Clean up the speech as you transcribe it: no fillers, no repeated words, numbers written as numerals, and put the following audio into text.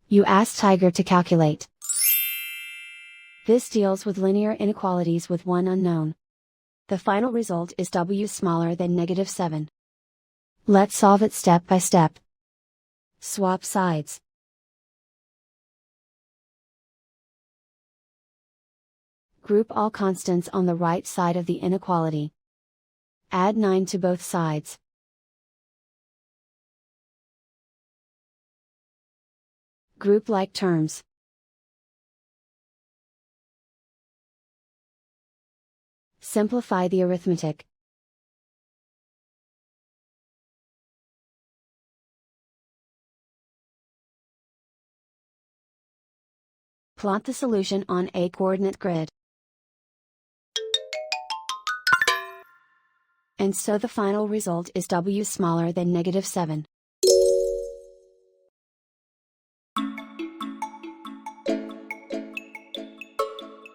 You ask Tiger to calculate. This deals with linear inequalities with one unknown. The final result is w smaller than -7. Let's solve it step by step. Swap sides. Group all constants on the right side of the inequality. Add 9 to both sides. Group like terms. Simplify the arithmetic. Plot the solution on a coordinate grid. And so the final result is w smaller than -7.